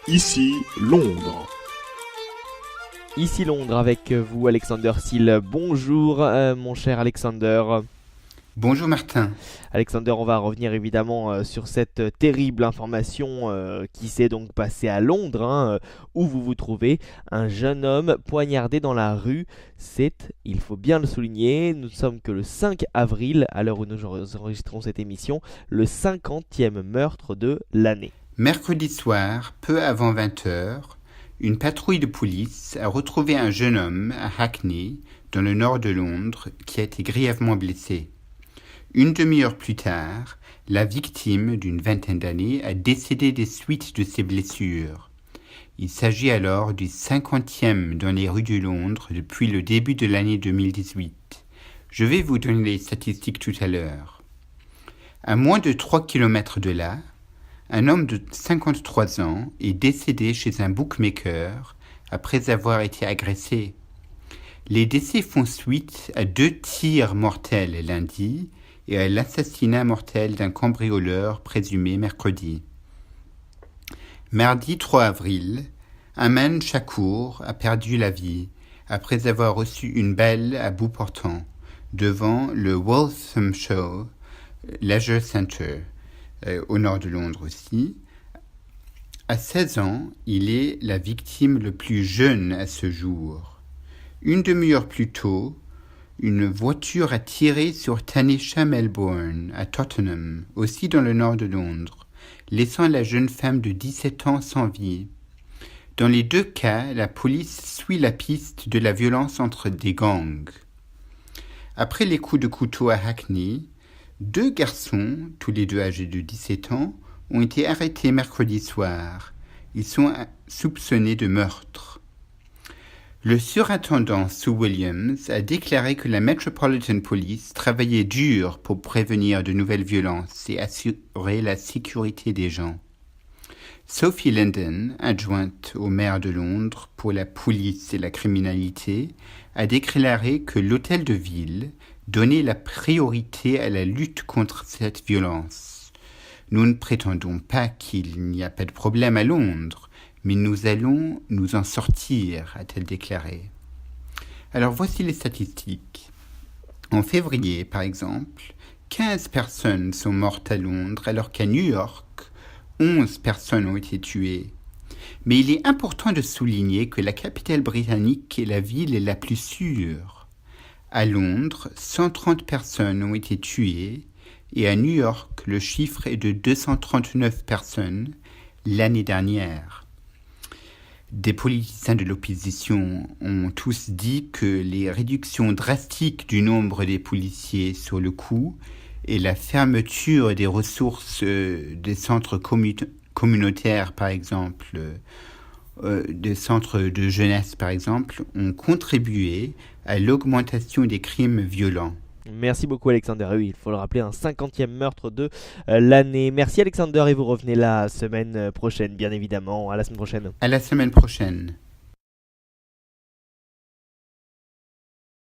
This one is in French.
Ici Londres. Ici Londres avec vous Alexander Seal. Bonjour mon cher Alexander. Bonjour Martin. Alexander, on va revenir évidemment sur cette terrible information qui s'est donc passée à Londres, où vous vous trouvez. Un jeune homme poignardé dans la rue. C'est, il faut bien le souligner, nous ne sommes que le 5 avril, à l'heure où nous enregistrons cette émission, le 50e meurtre de l'année. Mercredi soir, peu avant 20h, une patrouille de police a retrouvé un jeune homme à Hackney, dans le nord de Londres, qui a été grièvement blessé. Une demi-heure plus tard, la victime, d'une vingtaine d'années, a décédé des suites de ses blessures. Il s'agit alors du 50e dans les rues de Londres depuis le début de l'année 2018. Je vais vous donner les statistiques tout à l'heure. À moins de 3 km de là, un homme de 53 ans est décédé chez un bookmaker après avoir été agressé. Les décès font suite à 2 tirs mortels lundi et à l'assassinat mortel d'un cambrioleur présumé mercredi. Mardi 3 avril, Aman Shakur a perdu la vie après avoir reçu une balle à bout portant devant le Walthamshire Leisure Centre, au nord de Londres aussi. À 16 ans, il est la victime le plus jeune à ce jour. Une demi-heure plus tôt, une voiture a tiré sur Tanisha Melbourne à Tottenham, aussi dans le nord de Londres, laissant la jeune femme de 17 ans sans vie. Dans les 2 cas, la police suit la piste de la violence entre des gangs. Après les coups de couteau à Hackney, 2 garçons, tous les 2 âgés de 17 ans, ont été arrêtés mercredi soir. Ils sont soupçonnés de meurtre. Le surintendant Sue Williams a déclaré que la Metropolitan Police travaillait dur pour prévenir de nouvelles violences et assurer la sécurité des gens. Sophie Linden, adjointe au maire de Londres pour la police et la criminalité, a déclaré que l'hôtel de ville donnait la priorité à la lutte contre cette violence. Nous ne prétendons pas qu'il n'y a pas de problème à Londres, mais nous allons nous en sortir, a-t-elle déclaré. Alors voici les statistiques. En février, par exemple, 15 personnes sont mortes à Londres, alors qu'à New York, 11 personnes ont été tuées. Mais il est important de souligner que la capitale britannique est la ville la plus sûre. À Londres, 130 personnes ont été tuées et à New York, le chiffre est de 239 personnes l'année dernière. Des politiciens de l'opposition ont tous dit que les réductions drastiques du nombre des policiers sur le coup et la fermeture des ressources des centres communautaires, par exemple, des centres de jeunesse, par exemple, ont contribué à l'augmentation des crimes violents. Merci beaucoup Alexander. Oui, il faut le rappeler, un 50e meurtre de l'année. Merci Alexander et vous revenez la semaine prochaine, bien évidemment. À la semaine prochaine. À la semaine prochaine.